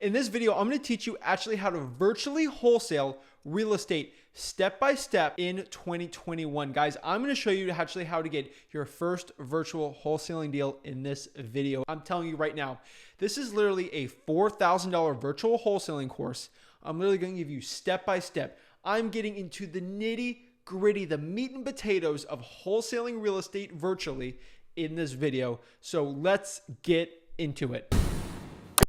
In this video, I'm going to teach you actually how to virtually wholesale real estate step by step in 2021. Guys, I'm going to show you actually how to get your first virtual wholesaling deal in this video. I'm telling you right now, this is literally a $4,000 virtual wholesaling course. I'm literally going to give you step by step. I'm getting into the nitty gritty, the meat and potatoes of wholesaling real estate virtually in this video. So let's get into it.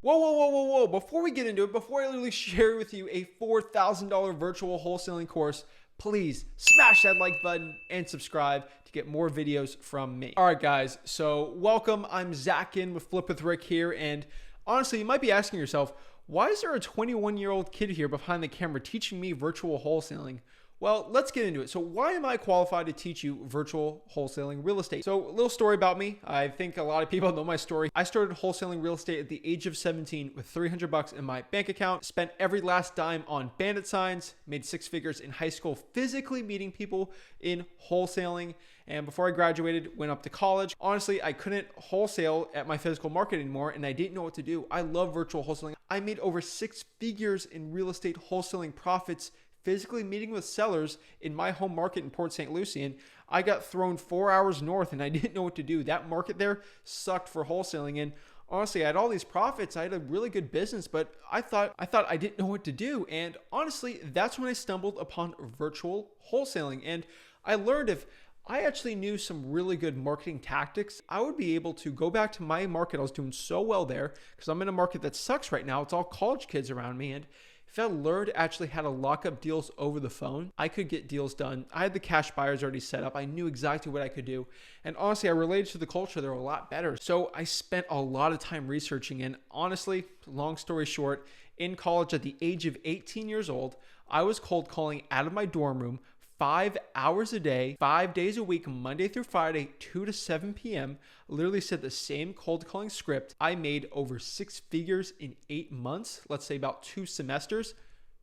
Whoa. Before we get into it, before I literally share with you a $4,000 virtual wholesaling course, please smash that like button and subscribe to get more videos from me. All right, guys. So welcome. I'm Zachin with Flip with Rick here. And honestly, you might be asking yourself, why is there a 21-year-old kid here behind the camera teaching me virtual wholesaling? Well, let's get into it. So why am I qualified to teach you virtual wholesaling real estate? So a little story about me. I think a lot of people know my story. I started wholesaling real estate at the age of 17 with $300 in my bank account, spent every last dime on bandit signs, made six figures in high school, physically meeting people in wholesaling. And before I graduated, went up to college. Honestly, I couldn't wholesale at my physical market anymore and I didn't know what to do. I love virtual wholesaling. I made over six figures in real estate wholesaling profits physically meeting with sellers in my home market in Port St. Lucie. And I got thrown 4 hours north and I didn't know what to do. That market there sucked for wholesaling. And honestly, I had all these profits. I had a really good business, but I thought I didn't know what to do. And honestly, that's when I stumbled upon virtual wholesaling. And I learned if I actually knew some really good marketing tactics, I would be able to go back to my market. I was doing so well there because I'm in a market that sucks right now. It's all college kids around me. And if I learned actually how to lock up deals over the phone, I could get deals done. I had the cash buyers already set up. I knew exactly what I could do. And honestly, I related to the culture there a lot better. So I spent a lot of time researching. And honestly, long story short, in college at the age of 18 years old, I was cold calling out of my dorm room 5 hours a day, 5 days a week, Monday through Friday, 2 to 7 p.m. Literally said the same cold calling script. I made over six figures in 8 months, let's say about 2 semesters,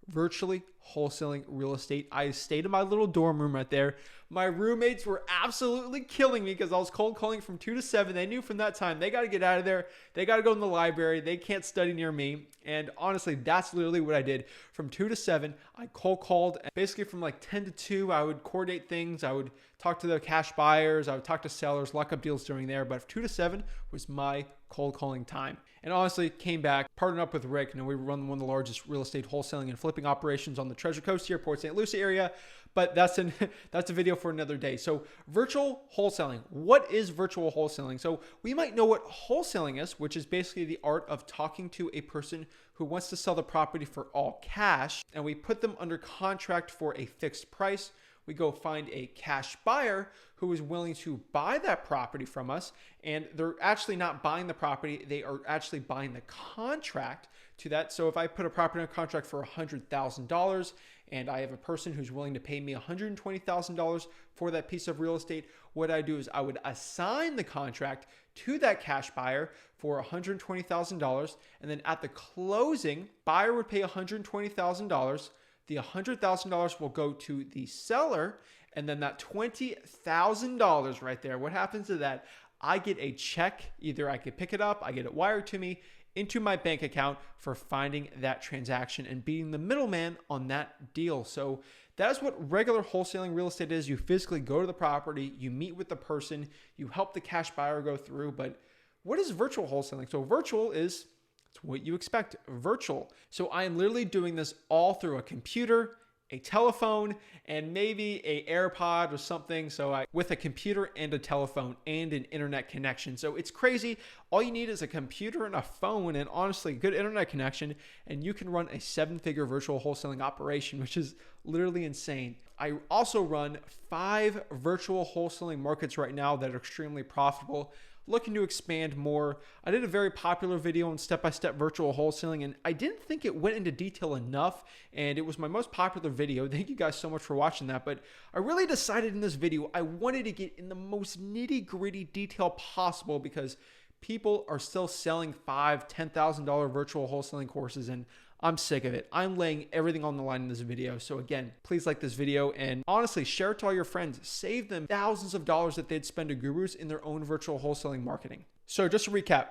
virtually wholesaling real estate. I stayed in my little dorm room right there. My roommates were absolutely killing me because I was cold calling from 2 to 7. They knew from that time they got to get out of there. They got to go in the library. They can't study near me. And honestly, that's literally what I did. From 2 to 7, I cold called. Basically from like 10 to 2, I would coordinate things. I would talk to the cash buyers. I would talk to sellers, lock up deals during there. But 2 to 7 was my cold calling time. And honestly, came back, partnered up with Rick. We run one of the largest real estate wholesaling and flipping operations on the Treasure Coast here, Port St. Lucie area. But that's a video for another day. So virtual wholesaling. What is virtual wholesaling? So we might know what wholesaling is, which is basically the art of talking to a person who wants to sell the property for all cash. And we put them under contract for a fixed price. We go find a cash buyer who is willing to buy that property from us. And they're actually not buying the property. They are actually buying the contract to that. So if I put a property on contract for $100,000 and I have a person who's willing to pay me $120,000 for that piece of real estate, what I do is I would assign the contract to that cash buyer for $120,000. And then at the closing, buyer would pay $120,000. The $100,000 will go to the seller. And then that $20,000 right there, what happens to that? I get a check. Either I could pick it up, I get it wired to me into my bank account for finding that transaction and being the middleman on that deal. So that's what regular wholesaling real estate is. You physically go to the property, you meet with the person, you help the cash buyer go through. But what is virtual wholesaling? So virtual is what you expect, virtual. So I am literally doing this all through a computer, a telephone, and maybe a AirPod or something. So with a computer and a telephone and an internet connection. So it's crazy. All you need is a computer and a phone and honestly good internet connection, and you can run a 7-figure virtual wholesaling operation, which is literally insane. I also run 5 virtual wholesaling markets right now that are extremely profitable. Looking to expand more. I did a very popular video on step-by-step virtual wholesaling, and I didn't think it went into detail enough, and it was my most popular video. Thank you guys so much for watching that, but I really decided in this video I wanted to get in the most nitty-gritty detail possible because people are still selling $5,000, $10,000 virtual wholesaling courses, and I'm sick of it. I'm laying everything on the line in this video. So again, please like this video and honestly share it to all your friends. Save them thousands of dollars that they'd spend to gurus in their own virtual wholesaling marketing. So just to recap,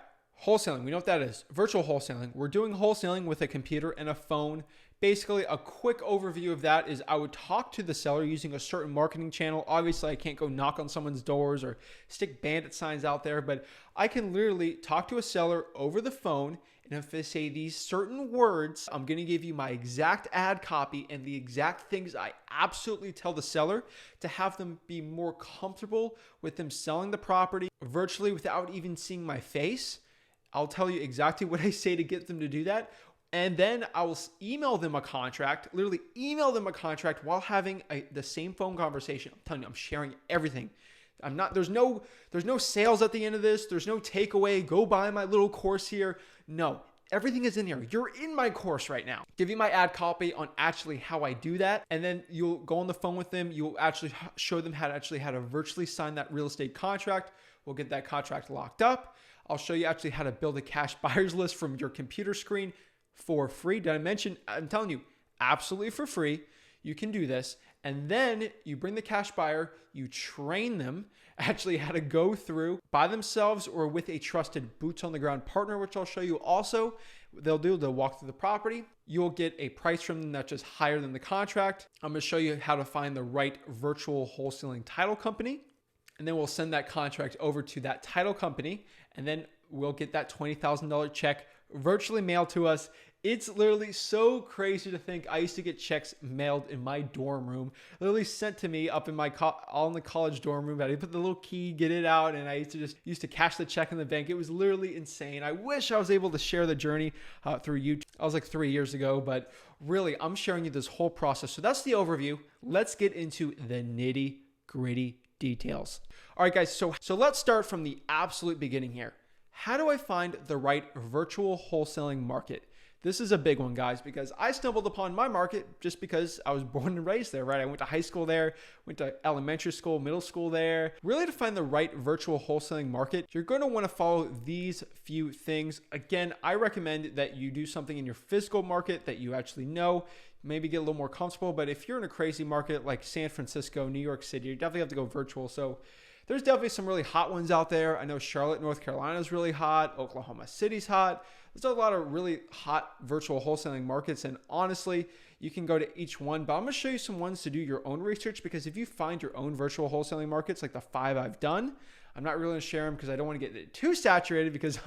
Wholesaling, we know what that is. Virtual wholesaling. We're doing wholesaling with a computer and a phone. Basically, a quick overview of that is I would talk to the seller using a certain marketing channel. Obviously, I can't go knock on someone's doors or stick bandit signs out there, but I can literally talk to a seller over the phone. And if they say these certain words, I'm going to give you my exact ad copy and the exact things I absolutely tell the seller to have them be more comfortable with them selling the property virtually without even seeing my face. I'll tell you exactly what I say to get them to do that. And then I will email them a contract, literally email them a contract while having the same phone conversation. I'm telling you, I'm sharing everything. There's no sales at the end of this. There's no takeaway. Go buy my little course here. No, everything is in here. You're in my course right now. Give you my ad copy on actually how I do that. And then you'll go on the phone with them. You'll actually show them how to virtually sign that real estate contract. We'll get that contract locked up. I'll show you actually how to build a cash buyers list from your computer screen for free. Did I mention? I'm telling you, absolutely for free. You can do this. And then you bring the cash buyer, you train them actually how to go through by themselves or with a trusted boots on the ground partner, which I'll show you also. They'll walk through the property. You'll get a price from them that's just higher than the contract. I'm going to show you how to find the right virtual wholesaling title company. And then we'll send that contract over to that title company. And then we'll get that $20,000 check virtually mailed to us. It's literally so crazy to think I used to get checks mailed in my dorm room, literally sent to me up in my all in the college dorm room. I put the little key, get it out, and I used to cash the check in the bank. It was literally insane. I wish I was able to share the journey through YouTube. I was like 3 years ago, but really, I'm sharing you this whole process. So that's the overview. Let's get into the nitty gritty details. All right, guys. So let's start from the absolute beginning here. How do I find the right virtual wholesaling market? This is a big one, guys, because I stumbled upon my market just because I was born and raised there, right? I went to high school there, went to elementary school, middle school there. Really, to find the right virtual wholesaling market, you're going to want to follow these few things. Again, I recommend that you do something in your physical market that you actually know, maybe get a little more comfortable. But if you're in a crazy market like San Francisco, New York City, you definitely have to go virtual. So there's definitely some really hot ones out there. I know Charlotte, North Carolina is really hot. Oklahoma City's hot. There's a lot of really hot virtual wholesaling markets. And honestly, you can go to each one, but I'm going to show you some ones to do your own research, because if you find your own virtual wholesaling markets, like the 5 I've done, I'm not really going to share them because I don't want to get too saturated, because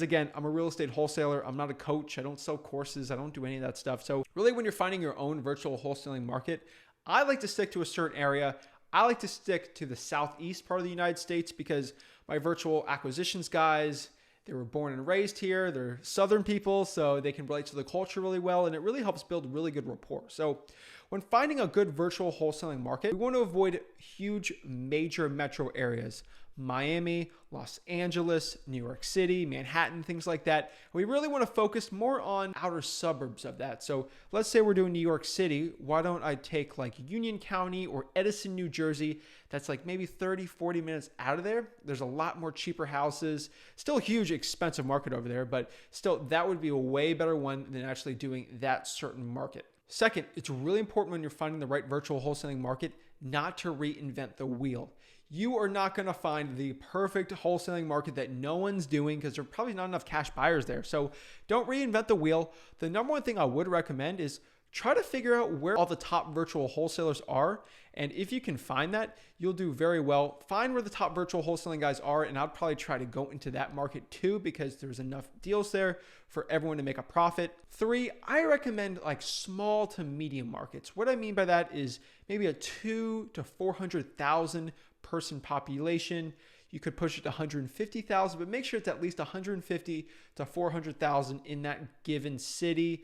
again, I'm a real estate wholesaler. I'm not a coach. I don't sell courses. I don't do any of that stuff. So really, when you're finding your own virtual wholesaling market, I like to stick to a certain area. I like to stick to the southeast part of the United States because my virtual acquisitions guys, they were born and raised here. They're Southern people, so they can relate to the culture really well, and it really helps build really good rapport. So when finding a good virtual wholesaling market, we want to avoid huge major metro areas. Miami, Los Angeles, New York City, Manhattan, things like that. We really want to focus more on outer suburbs of that. So let's say we're doing New York City. Why don't I take like Union County or Edison, New Jersey? That's like maybe 30, 40 minutes out of there. There's a lot more cheaper houses. Still a huge expensive market over there, but still that would be a way better one than actually doing that certain market. Second, it's really important when you're finding the right virtual wholesaling market not to reinvent the wheel. You are not going to find the perfect wholesaling market that no one's doing because there's probably not enough cash buyers there. So don't reinvent the wheel. The number one thing I would recommend is try to figure out where all the top virtual wholesalers are. And if you can find that, you'll do very well. Find where the top virtual wholesaling guys are, and I'd probably try to go into that market too because there's enough deals there for everyone to make a profit. 3, I recommend like small to medium markets. What I mean by that is maybe a 200,000 to 400,000 person population. You could push it to 150,000, but make sure it's at least 150 to 400,000 in that given city.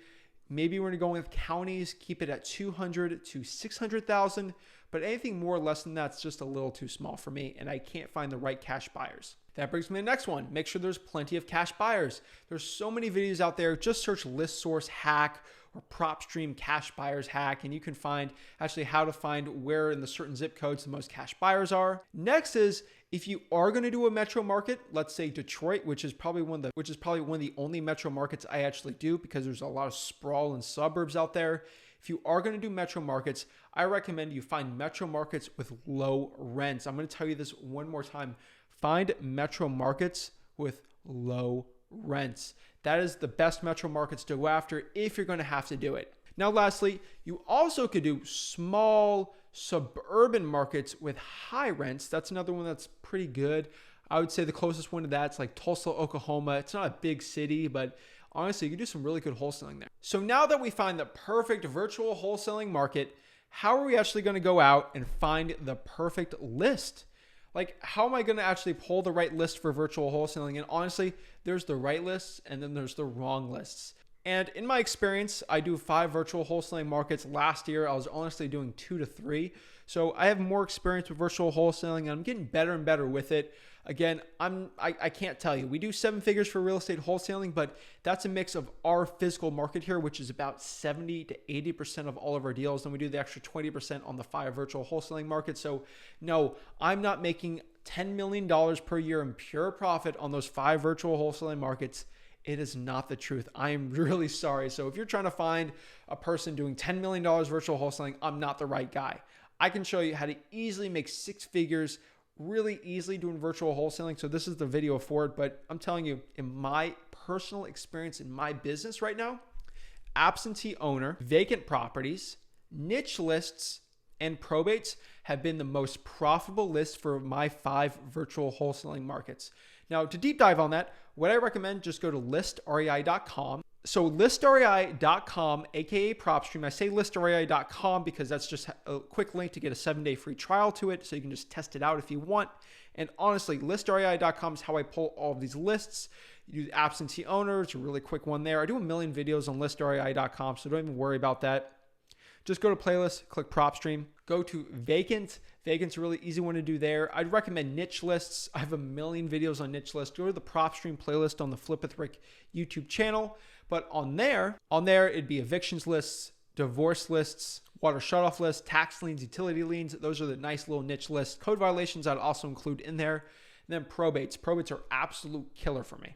Maybe when you're going with counties, keep it at 200 to 600,000, but anything more or less than that's just a little too small for me, and I can't find the right cash buyers. That brings me to the next one. Make sure there's plenty of cash buyers. There's so many videos out there. Just search List Source Hack or PropStream Cash Buyers Hack, and you can find actually how to find where in the certain zip codes the most cash buyers are. Next is, if you are going to do a metro market, let's say Detroit, which is probably one of the only metro markets I actually do because there's a lot of sprawl and suburbs out there. If you are going to do metro markets, I recommend you find metro markets with low rents. I'm going to tell you this one more time. Find metro markets with low rents. That is the best metro markets to go after if you're going to have to do it. Now, lastly, you also could do small suburban markets with high rents. That's another one that's pretty good. I would say the closest one to that's like Tulsa, Oklahoma. It's not a big city, but honestly, you can do some really good wholesaling there. So now that we find the perfect virtual wholesaling market, how are we actually going to go out and find the perfect list? Like, how am I going to actually pull the right list for virtual wholesaling? And honestly, there's the right lists and then there's the wrong lists. And in my experience, I do 5 virtual wholesaling markets. Last year, I was honestly doing 2 to 3. So I have more experience with virtual wholesaling and I'm getting better and better with it. Again, I can't tell you. We do 7 figures for real estate wholesaling, but that's a mix of our physical market here, which is about 70 to 80% of all of our deals. Then we do the extra 20% on the 5 virtual wholesaling markets. So no, I'm not making $10 million per year in pure profit on those 5 virtual wholesaling markets. It is not the truth. I am really sorry. So if you're trying to find a person doing $10 million virtual wholesaling, I'm not the right guy. I can show you how to easily make 6 figures really easily doing virtual wholesaling. So this is the video for it, but I'm telling you, in my personal experience in my business right now, absentee owner, vacant properties, niche lists, and probates have been the most profitable lists for my 5 virtual wholesaling markets. Now, to deep dive on that, what I recommend, just go to listrei.com. So listrei.com, aka PropStream. I say listrei.com because that's just a quick link to get a 7-day free trial to it. So you can just test it out if you want. And honestly, listrei.com is how I pull all of these lists. You do absentee owners, a really quick one there. I do a million videos on listrei.com, so don't even worry about that. Just go to playlist, click PropStream, go to vacant. Vacant's a really easy one to do there. I'd recommend niche lists. I have a million videos on niche lists. Go to the PropStream playlist on the Flip with Rick YouTube channel. But on there, it'd be evictions lists, divorce lists, water shutoff lists, tax liens, utility liens. Those are the nice little niche lists. Code violations I'd also include in there. And then probates. Probates are absolute killer for me.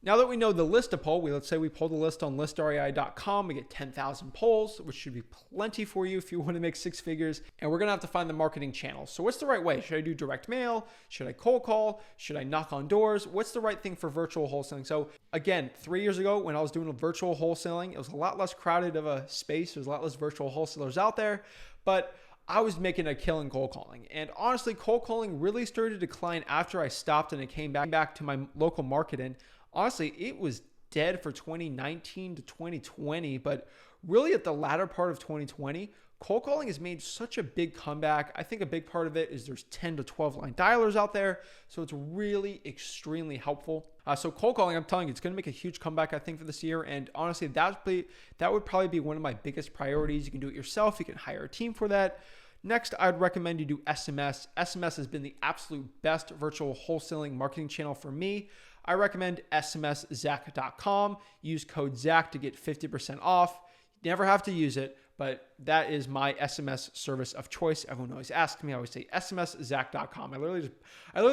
Now that we know the list to pull, let's say we pull the list on listrei.com, we get 10,000 polls, which should be plenty for you if you want to make 6 figures. And we're going to have to find the marketing channels. So what's the right way? Should I do direct mail? Should I cold call? Should I knock on doors? What's the right thing for virtual wholesaling? So again, 3 years ago when I was doing virtual wholesaling, it was a lot less crowded of a space. There's a lot less virtual wholesalers out there, but I was making a killing cold calling. And honestly, cold calling really started to decline after I stopped and it came back to my local market. And honestly, it was dead for 2019 to 2020, but really at the latter part of 2020, cold calling has made such a big comeback. I think a big part of it is there's 10 to 12 line dialers out there, so it's really extremely helpful. So cold calling, I'm telling you, it's going to make a huge comeback, I think, for this year. And honestly, that would probably be one of my biggest priorities. You can do it yourself. You can hire a team for that. Next, I'd recommend you do SMS. SMS has been the absolute best virtual wholesaling marketing channel for me. I recommend smszach.com. Use code ZACH to get 50% off. You never have to use it, but that is my SMS service of choice. Everyone always asks me. I always say smszach.com. I literally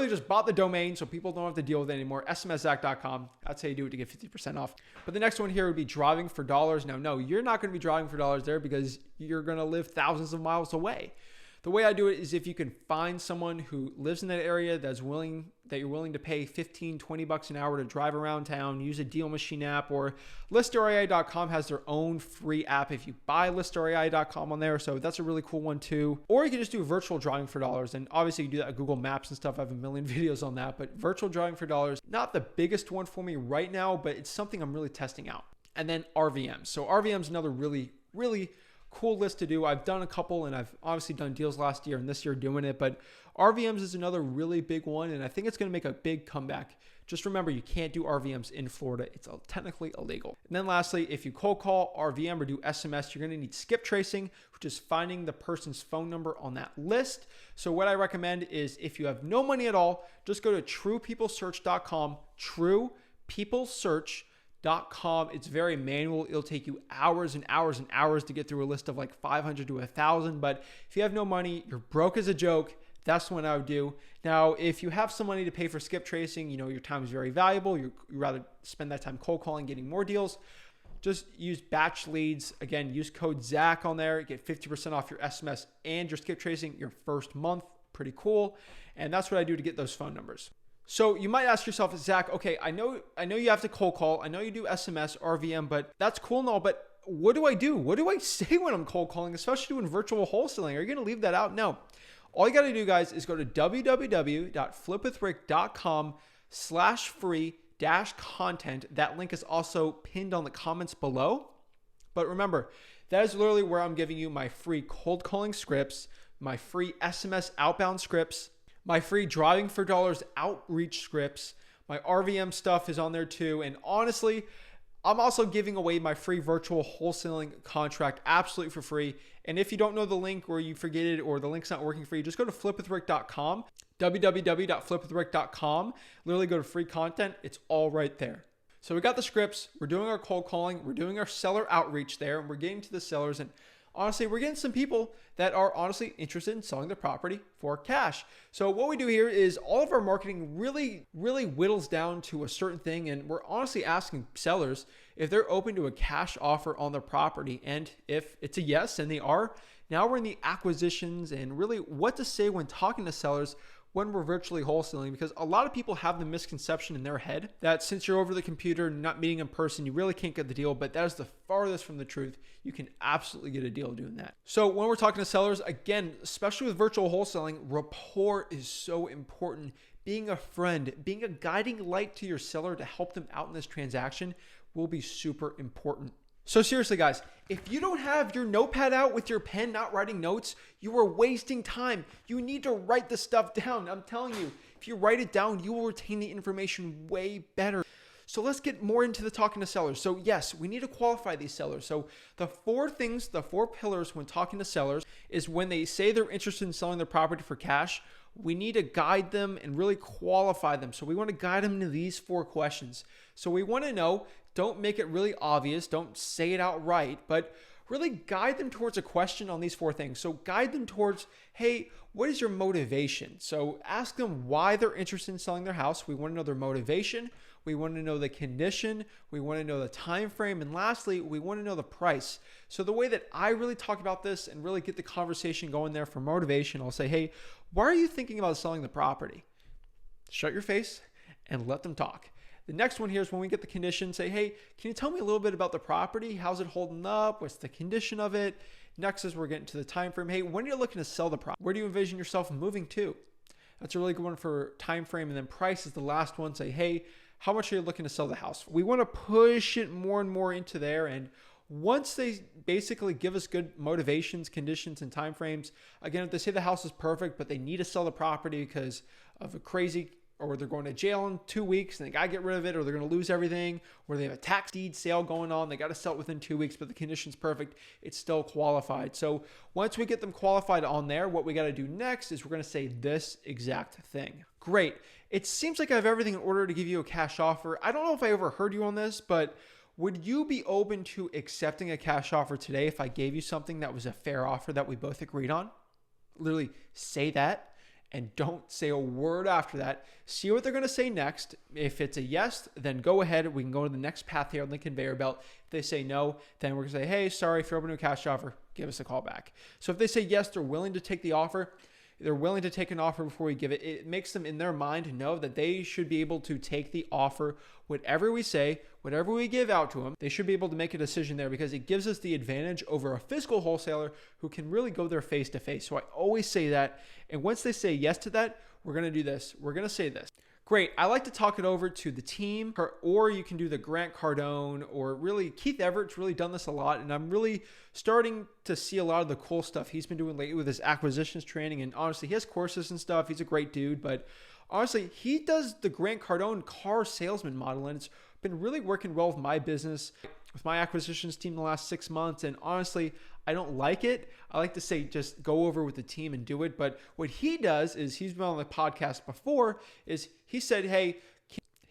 just bought the domain so people don't have to deal with it anymore. smszach.com. That's how you do it to get 50% off. But the next one here would be driving for dollars. Now, no, you're not going to be driving for dollars there because you're going to live thousands of miles away. The way I do it is if you can find someone who lives in that area that you're willing to pay 15, 20 bucks an hour to drive around town, use a deal machine app, or listrei.com has their own free app if you buy listrei.com on there. So that's a really cool one too. Or you can just do virtual driving for dollars. And obviously you do that with Google Maps and stuff. I have a million videos on that, but virtual driving for dollars, not the biggest one for me right now, but it's something I'm really testing out. And then RVMs. So RVMs is another really, really cool list to do. I've done a couple and I've obviously done deals last year and this year doing it, but RVMs is another really big one. And I think it's going to make a big comeback. Just remember, you can't do RVMs in Florida. It's technically illegal. And then lastly, if you cold call, RVM, or do SMS, you're going to need skip tracing, which is finding the person's phone number on that list. So what I recommend is if you have no money at all, just go to truepeoplesearch.com, truepeoplesearch.com. It's very manual. It'll take you hours and hours and hours to get through a list of like 500 to 1,000. But if you have no money, you're broke as a joke, that's what I would do. Now, if you have some money to pay for skip tracing, your time is very valuable. You'd rather spend that time cold calling, getting more deals. Just use batch leads. Again, use code ZACH on there. Get 50% off your SMS and your skip tracing your first month. Pretty cool. And that's what I do to get those phone numbers. So you might ask yourself, Zach, okay, I know you have to cold call. I know you do SMS, RVM, but that's cool and all, but what do I do? What do I say when I'm cold calling, especially doing virtual wholesaling? Are you going to leave that out? No. All you got to do, guys, is go to www.flipwithrick.com/free-content. That link is also pinned on the comments below. But remember, that is literally where I'm giving you my free cold calling scripts, my free SMS outbound scripts, my free driving for dollars outreach scripts. My RVM stuff is on there too. And honestly, I'm also giving away my free virtual wholesaling contract absolutely for free. And if you don't know the link or you forget it or the link's not working for you, just go to flipwithrick.com, www.flipwithrick.com. Literally go to free content. It's all right there. So we got the scripts. We're doing our cold calling. We're doing our seller outreach there. And we're getting to the sellers. And honestly, we're getting some people that are honestly interested in selling their property for cash. So what we do here is all of our marketing really whittles down to a certain thing. And we're honestly asking sellers if they're open to a cash offer on their property. And if it's a yes, and they are, now we're in the acquisitions and really what to say when talking to sellers when we're virtually wholesaling, because a lot of people have the misconception in their head that since you're over the computer and not meeting in person, you really can't get the deal. But that is the farthest from the truth. You can absolutely get a deal doing that. So when we're talking to sellers, again, especially with virtual wholesaling, rapport is so important. Being a friend, being a guiding light to your seller to help them out in this transaction will be super important. So seriously, guys, if you don't have your notepad out with your pen, not writing notes, you are wasting time. You need to write this stuff down. I'm telling you, if you write it down, you will retain the information way better. So let's get more into the talking to sellers. So yes, we need to qualify these sellers. So the four pillars when talking to sellers is when they say they're interested in selling their property for cash, we need to guide them and really qualify them. So we want to guide them into these four questions. So we want to know, don't make it really obvious, don't say it outright, but really guide them towards a question on these four things. So guide them towards, hey, what is your motivation? So ask them why they're interested in selling their house. We want to know their motivation. We want to know the condition. We want to know the time frame. And lastly, we want to know the price. So the way that I really talk about this and really get the conversation going there for motivation, I'll say, hey, why are you thinking about selling the property? Shut your face and let them talk. The next one here is when we get the condition, say, hey, can you tell me a little bit about the property? How's it holding up? What's the condition of it? Next is we're getting to the time frame. Hey, when are you looking to sell the property? Where do you envision yourself moving to? That's a really good one for time frame. And then price is the last one. Say, hey, how much are you looking to sell the house? We want to push it more and more into there. And once they basically give us good motivations, conditions, and time frames, again, if they say the house is perfect, but they need to sell the property because of a crazy, or they're going to jail in 2 weeks and they got to get rid of it, or they're going to lose everything, or they have a tax deed sale going on, they got to sell it within 2 weeks, but the condition's perfect, it's still qualified. So once we get them qualified on there, what we got to do next is we're going to say this exact thing. Great. It seems like I have everything in order to give you a cash offer. I don't know if I overheard you on this, but would you be open to accepting a cash offer today if I gave you something that was a fair offer that we both agreed on? Literally say that. And don't say a word after that. See what they're going to say next. If it's a yes, then go ahead. We can go to the next path here on the conveyor belt. If they say no, then we're going to say, hey, sorry, if you're open to a cash offer, give us a call back. So if they say yes, they're willing to take the offer. They're willing to take an offer before we give it. It makes them in their mind know that they should be able to take the offer. Whatever we say, whatever we give out to them, they should be able to make a decision there because it gives us the advantage over a physical wholesaler who can really go there face to face. So I always say that. And once they say yes to that, we're going to do this. We're going to say this. Great. I like to talk it over to the team, or you can do the Grant Cardone, or really Keith Everett's really done this a lot. And I'm really starting to see a lot of the cool stuff he's been doing lately with his acquisitions training. And honestly, he has courses and stuff. He's a great dude, but honestly, he does the Grant Cardone car salesman model, and it's been really working well with my business, with my acquisitions team the last 6 months. And honestly, I don't like it. I like to say just go over with the team and do it. But what he does is, he's been on the podcast before, is he said, hey,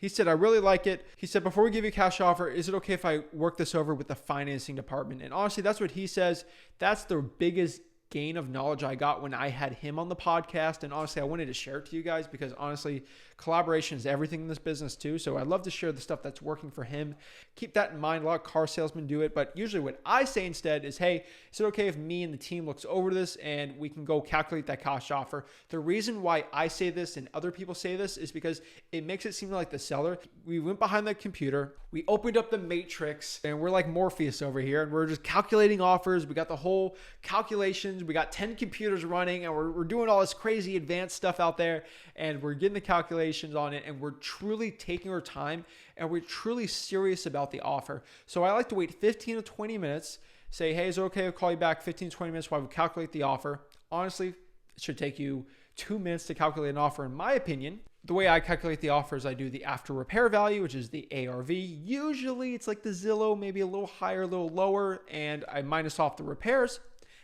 I really like it. He said, before we give you a cash offer, is it okay if I work this over with the financing department? And honestly, that's what he says. That's the biggest gain of knowledge I got when I had him on the podcast. And honestly, I wanted to share it to you guys because honestly, Collaboration is everything in this business too. So I love to share the stuff that's working for him. Keep that in mind. A lot of car salesmen do it, but usually what I say instead is, hey, is it okay if me and the team looks over this and we can go calculate that cash offer? The reason why I say this and other people say this is because it makes it seem like the seller, we went behind the computer, we opened up the matrix, and we're like Morpheus over here, and we're just calculating offers. We got the whole calculations. We got 10 computers running, and we're doing all this crazy advanced stuff out there, and we're getting the calculations on it, and we're truly taking our time, and we're truly serious about the offer. So I like to wait 15 to 20 minutes, say, hey, is it okay if I call you back 15 to 20 minutes while we calculate the offer? Honestly, it should take you 2 minutes to calculate an offer, in my opinion. The way I calculate the offer is I do the after repair value, which is the ARV. Usually it's like the Zillow, maybe a little higher, a little lower, and I minus off the repairs.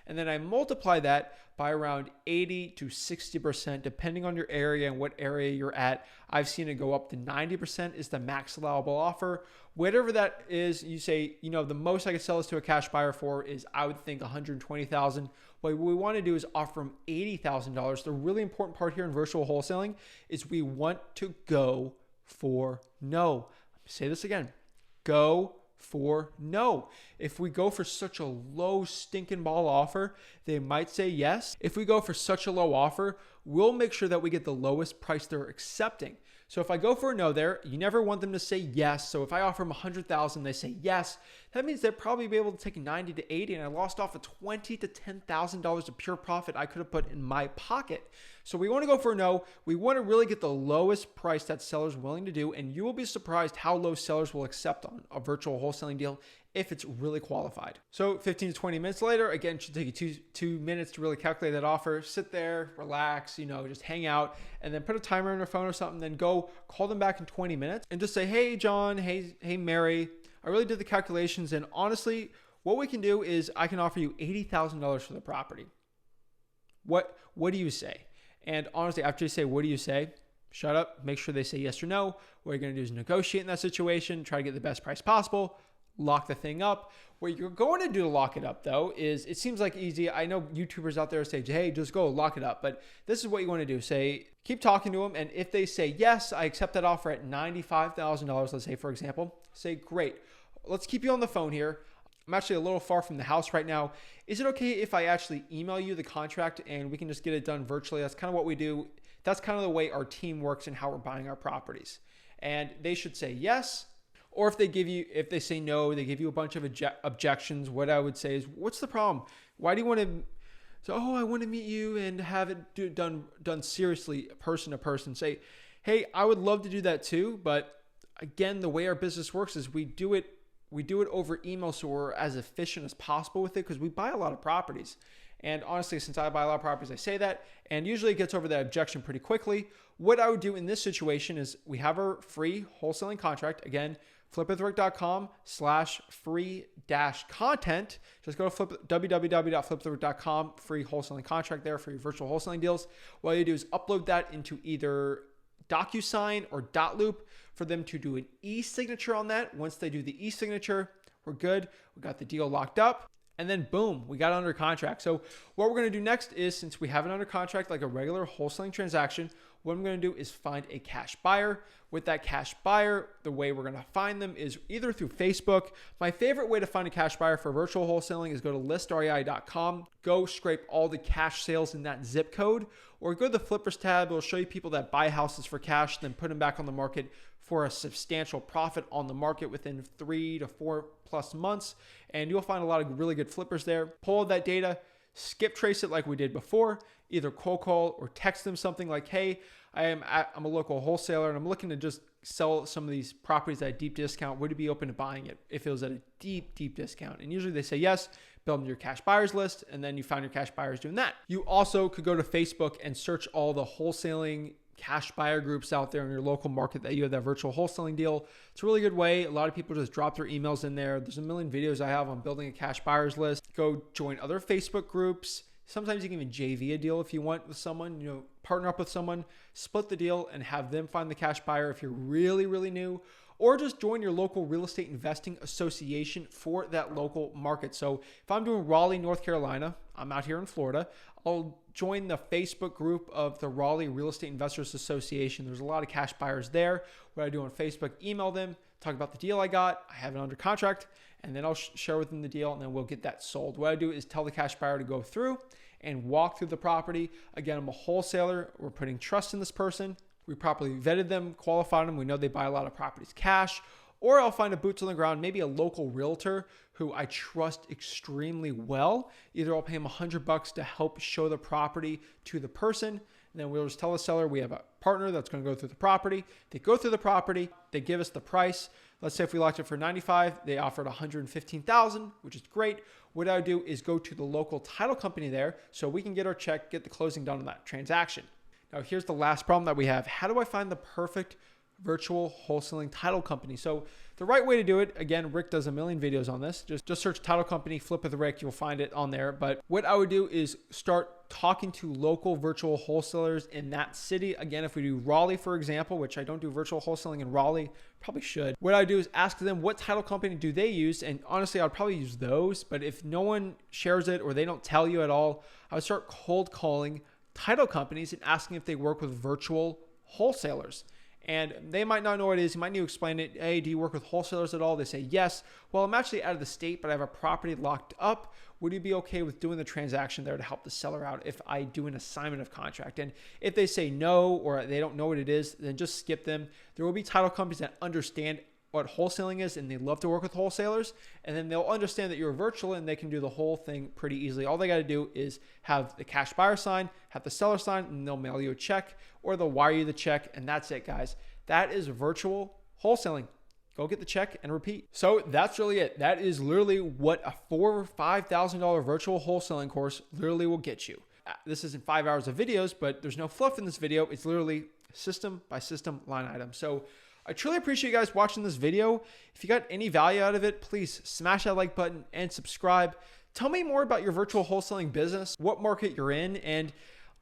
And then I multiply that by around 80 to 60%, depending on your area and what area you're at. I've seen it go up to 90% is the max allowable offer. Whatever that is, you say, the most I could sell this to a cash buyer for is, I would think, $120,000. What we want to do is offer them $80,000. The really important part here in virtual wholesaling is we want to go for no. Say this again. Go for no. If we go for such a low stinking ball offer, they might say yes. If we go for such a low offer, we'll make sure that we get the lowest price they're accepting. So if I go for a no there, you never want them to say yes. So if I offer them $100,000, they say yes. That means they'll probably be able to take 90 to 80, and I lost off of $20,000 to $10,000 of pure profit I could have put in my pocket. So we want to go for a no. We want to really get the lowest price that seller's willing to do, and you will be surprised how low sellers will accept on a virtual wholesaling deal if it's really qualified. So 15 to 20 minutes later, again, it should take you two minutes to really calculate that offer. Sit there, relax, just hang out, and then put a timer on your phone or something, then go call them back in 20 minutes and just say, hey, John, hey, Mary, I really did the calculations, and honestly, what we can do is I can offer you $80,000 for the property. What do you say? And honestly, after you say, what do you say? Shut up, make sure they say yes or no. What you're going to do is negotiate in that situation, try to get the best price possible, lock the thing up. What you're going to do to lock it up, though, is it seems like easy. I know YouTubers out there say, hey, just go lock it up. But this is what you want to do. Say, keep talking to them. And if they say, yes, I accept that offer at $95,000, let's say, for example, say, great. Let's keep you on the phone here. I'm actually a little far from the house right now. Is it okay if I actually email you the contract and we can just get it done virtually? That's kind of what we do. That's kind of the way our team works and how we're buying our properties. And they should say yes. Or if they say no, they give you a bunch of objections. What I would say is, what's the problem? Why do you want to? So, I want to meet you and have it done seriously, person to person. Say, hey, I would love to do that too, but again, the way our business works is we do it over email, so we're as efficient as possible with it because we buy a lot of properties. And honestly, since I buy a lot of properties, I say that, and usually it gets over that objection pretty quickly. What I would do in this situation is we have our free wholesaling contract. Again, flipwithrick.com/free-content. Just go to www.flipwithrick.com, free wholesaling contract there for your virtual wholesaling deals. What you do is upload that into either DocuSign or Dotloop for them to do an e-signature on that. Once they do the e-signature, we're good. We got the deal locked up. And then boom, we got it under contract. So what we're going to do next is, since we have it under contract like a regular wholesaling transaction, what I'm going to do is find a cash buyer. With that cash buyer, the way we're going to find them is either through Facebook. My favorite way to find a cash buyer for virtual wholesaling is go to listrei.com, go scrape all the cash sales in that zip code, or go to the flippers tab. It'll show you people that buy houses for cash, then put them back on the market for a substantial profit on the market within 3 to 4 plus months. And you'll find a lot of really good flippers there. Pull that data, skip trace it like we did before, either cold call or text them something like, hey, I'm a local wholesaler and I'm looking to just sell some of these properties at a deep discount. Would you be open to buying it if it was at a deep, deep discount? And usually they say yes, build them to your cash buyers list, and then you find your cash buyers doing that. You also could go to Facebook and search all the wholesaling cash buyer groups out there in your local market that you have that virtual wholesaling deal. It's a really good way. A lot of people just drop their emails in there. There's a million videos I have on building a cash buyers list. Go join other Facebook groups. Sometimes you can even JV a deal if you want with someone, partner up with someone, split the deal and have them find the cash buyer if you're really, really new. or just join your local real estate investing association for that local market. So if I'm doing Raleigh, North Carolina, I'm out here in Florida, I'll join the Facebook group of the Raleigh Real Estate Investors Association. There's a lot of cash buyers there. What I do on Facebook, email them, talk about the deal I got, I have it under contract, and then I'll share with them the deal, and then we'll get that sold. What I do is tell the cash buyer to go through and walk through the property. Again, I'm a wholesaler. We're putting trust in this person. We properly vetted them, qualified them. We know they buy a lot of properties cash. Or I'll find a boots on the ground, maybe a local realtor who I trust extremely well. Either I'll pay him $100 to help show the property to the person, and then we'll just tell the seller we have a partner that's going to go through the property. They go through the property, they give us the price. Let's say if we locked it for $95,000, they offered $115,000, which is great. What I would do is go to the local title company there so we can get our check, get the closing done on that transaction. Now, here's the last problem that we have. How do I find the perfect virtual wholesaling title company? So the right way to do it, again, Rick does a million videos on this. Just search title company, flip with Rick, you'll find it on there. But what I would do is start talking to local virtual wholesalers in that city. Again, if we do Raleigh, for example, which I don't do virtual wholesaling in Raleigh, probably should. What I do is ask them what title company do they use? And honestly, I'd probably use those. But if no one shares it or they don't tell you at all, I would start cold calling title companies and asking if they work with virtual wholesalers. And they might not know what it is. You might need to explain it. Hey, do you work with wholesalers at all? They say yes. Well, I'm actually out of the state, but I have a property locked up. Would you be okay with doing the transaction there to help the seller out if I do an assignment of contract? And if they say no, or they don't know what it is, then just skip them. There will be title companies that understand what wholesaling is, and they love to work with wholesalers, and then they'll understand that you're virtual and they can do the whole thing pretty easily. All they got to do is have the cash buyer sign, have the seller sign, and they'll mail you a check or they'll wire you the check, and that's it, guys. That is virtual wholesaling. Go get the check and repeat. So that's really it. That is literally what a $4,000 or $5,000 virtual wholesaling course literally will get you. This isn't 5 hours of videos, but there's no fluff in this video. It's literally system by system line item. So I truly appreciate you guys watching this video. If you got any value out of it, please smash that like button and subscribe. Tell me more about your virtual wholesaling business, what market you're in, and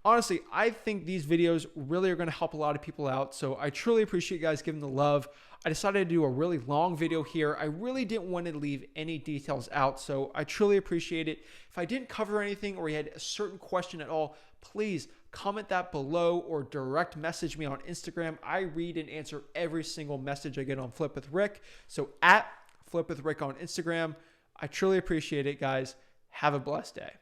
honestly, I think these videos really are going to help a lot of people out. So I truly appreciate you guys giving the love. I decided to do a really long video here. I really didn't want to leave any details out, so I truly appreciate it. If I didn't cover anything or you had a certain question at all, please comment that below or direct message me on Instagram. I read and answer every single message I get on Flip with Rick. So at Flip with Rick on Instagram. I truly appreciate it, guys. Have a blessed day.